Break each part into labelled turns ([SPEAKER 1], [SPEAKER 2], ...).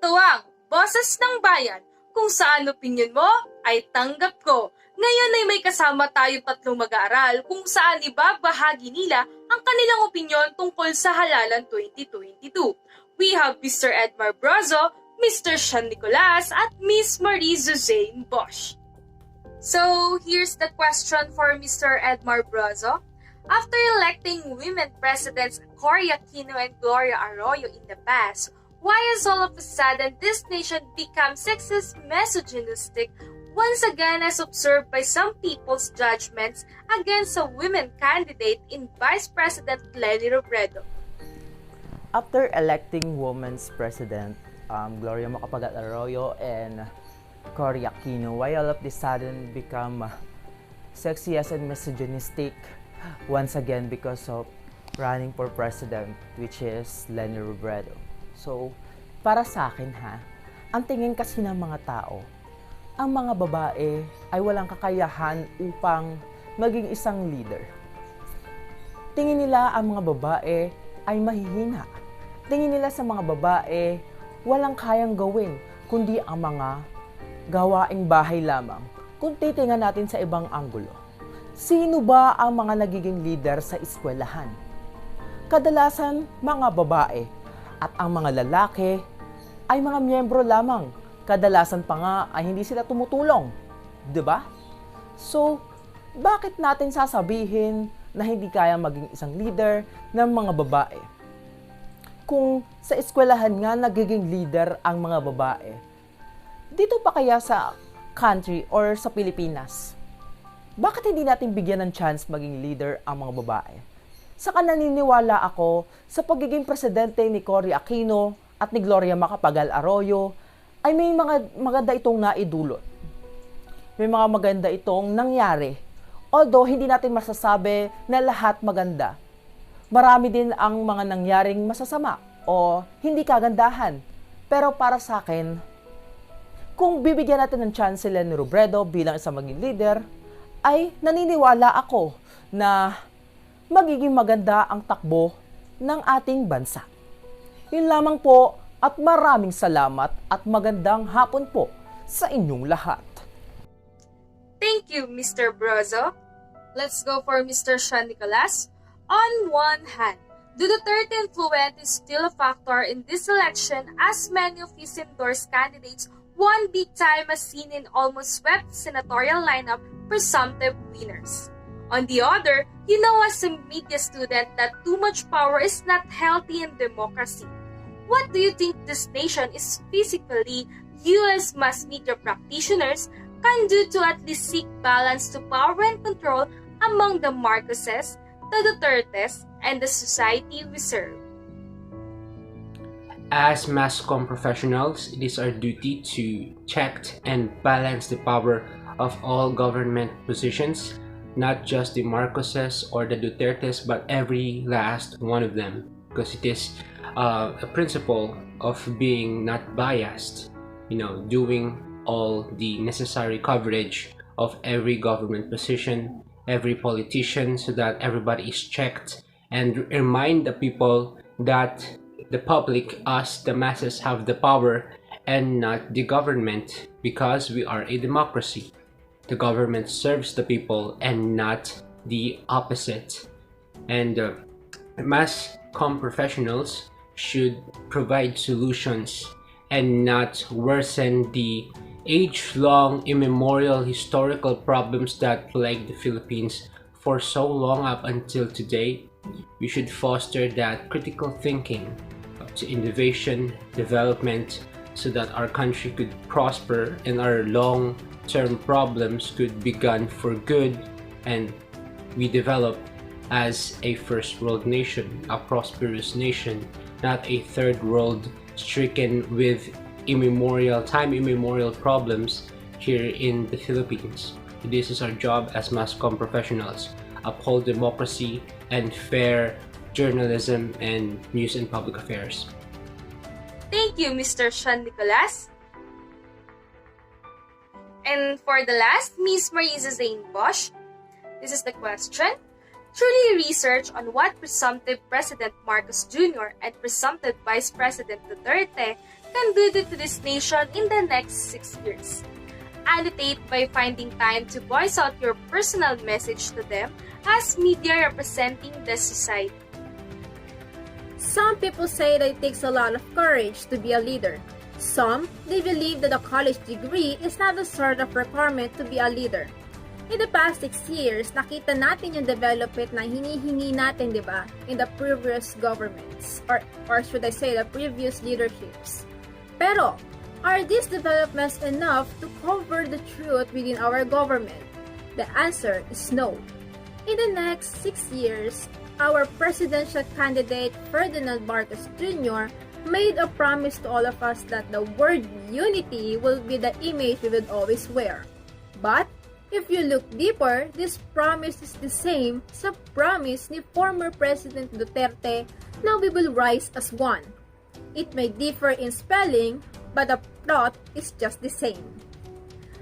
[SPEAKER 1] Ito ang Boses ng Bayan, kung saan opinyon mo ay tanggap ko. Ngayon ay may kasama tayo tatlong mag-aaral kung saan ibabahagi nila ang kanilang opinyon tungkol sa Halalan 2022. We have Mr. Edmar Brozo, Mr. Nicolas, at Miss Marie-José Bosch. So, here's the question for Mr. Edmar Brozo. After electing women presidents Cory Aquino and Gloria Arroyo in the past, why has all of a sudden this nation become sexist, misogynistic, once again as observed by some people's judgments against a women candidate in Vice President Leni Robredo?
[SPEAKER 2] After electing women's president, Gloria Arroyo and Cory Aquino, why all of a sudden become sexist and misogynistic once again because of running for president, which is Leni Robredo? So, para sa akin ang tingin kasi ng mga tao, ang mga babae ay walang kakayahan upang maging isang leader. Tingin nila ang mga babae ay mahihina. Tingin nila sa mga babae walang kayang gawin, kundi ang mga gawaing bahay lamang. Kung titingnan natin sa ibang anggulo, sino ba ang mga nagiging leader sa eskwelahan? Kadalasan mga babae, at ang mga lalaki ay mga miyembro lamang. Kadalasan pa nga ay hindi sila tumutulong. 'Di ba? So, bakit natin sasabihin na hindi kaya maging isang leader ng mga babae? Kung sa eskwelahan nga nagiging leader ang mga babae, dito pa kaya sa country or sa Pilipinas, bakit hindi natin bigyan ng chance maging leader ang mga babae? Saka naniniwala ako sa pagiging presidente ni Cory Aquino at ni Gloria Arroyo ay may mga maganda itong naidulot. May mga maganda itong nangyari. Although hindi natin masasabi na lahat maganda. Marami din ang mga nangyaring masasama o hindi kagandahan. Pero para sa akin, kung bibigyan natin ng chance sila ni Robredo bilang isang maging leader, ay naniniwala ako na magiging maganda ang takbo ng ating bansa. Yun lamang po at maraming salamat at magandang hapon po sa inyong lahat.
[SPEAKER 1] Thank you, Mr. Brozo. Let's go for Mr. Nicolas. On one hand, the Duterte influence is still a factor in this election as many of his endorsed candidates won big time as seen in almost swept senatorial lineup presumptive winners. On the other, you know as a media student that too much power is not healthy in democracy. What do you think this nation is physically, you as mass media practitioners can do to at least seek balance to power and control among the Marcoses, the Dutertes, and the society we serve?
[SPEAKER 3] As mass comm professionals, it is our duty to check and balance the power of all government positions, not just the Marcoses or the Dutertes, but every last one of them, because it is a principle of being not biased, doing all the necessary coverage of every government position, every politician, so that everybody is checked, and remind the people that the public, us, the masses, have the power and not the government, because we are a democracy. The government serves the people and not the opposite. And mass comm professionals should provide solutions and not worsen the age-long, immemorial historical problems that plague the Philippines for so long up until today. We should foster that critical thinking to innovation, development, so that our country could prosper and our long-term problems could be gone for good, and we develop as a first world nation, a prosperous nation, not a third world stricken with time immemorial problems here in the Philippines. This is our job as mass comm professionals: uphold democracy and fair journalism and news and public affairs.
[SPEAKER 1] Thank you, Mr. Nicolas. And for the last, Miss Marie-José Bosch. This is the question. Truly research on what presumptive President Marcos Jr. and presumptive Vice President Duterte can do to this nation in the next 6 years? Annotate by finding time to voice out your personal message to them as media representing the society.
[SPEAKER 4] Some people say that it takes a lot of courage to be a leader. Some, they believe that a college degree is not the sort of requirement to be a leader. In the past 6 years, nakita natin yung development na hinihingi natin, di ba, in the previous governments, or should I say, the previous leaderships. Pero, are these developments enough to cover the truth within our government? The answer is no. In the next 6 years, our presidential candidate Ferdinand Marcos Jr. made a promise to all of us that the word unity will be the image we would always wear. But, if you look deeper, this promise is the same sa promise ni former President Duterte na we will rise as one. It may differ in spelling, but the plot is just the same.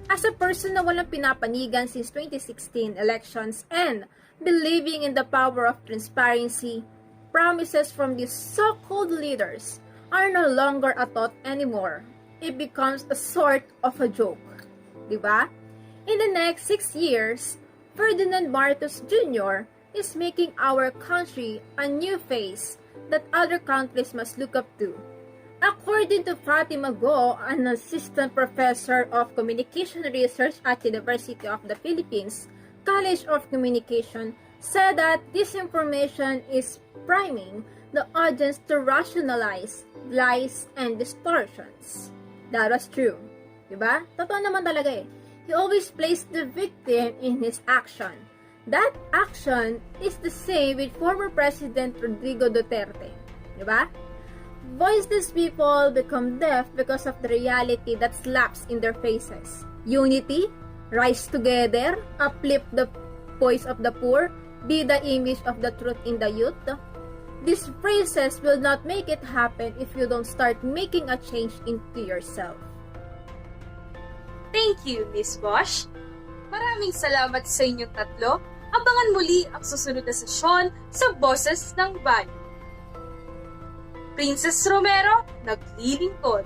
[SPEAKER 4] As a person na walang pinapanigan since 2016 elections and believing in the power of transparency, promises from these so-called leaders are no longer a thought anymore. It becomes a sort of a joke. Diba? In the next 6 years, Ferdinand Marcos Jr. is making our country a new face that other countries must look up to. According to Fatima Go, an assistant professor of communication research at University of the Philippines, College of Communication, said that this information is priming the audience to rationalize lies and distortions. That was true. Diba? Totoo naman talaga eh. He always placed the victim in his action. That action is the same with former President Rodrigo Duterte. Diba? Voiceless people become deaf because of the reality that slaps in their faces. Unity, rise together, uplift the voice of the poor, be the image of the truth in the youth. These phrases will not make it happen if you don't start making a change into yourself.
[SPEAKER 1] Thank you, Miss Bosch. Maraming salamat sa inyong tatlo. Abangan muli ang susunod na sesyon sa Boses ng Bayan. Princess Romero, naglilingkod.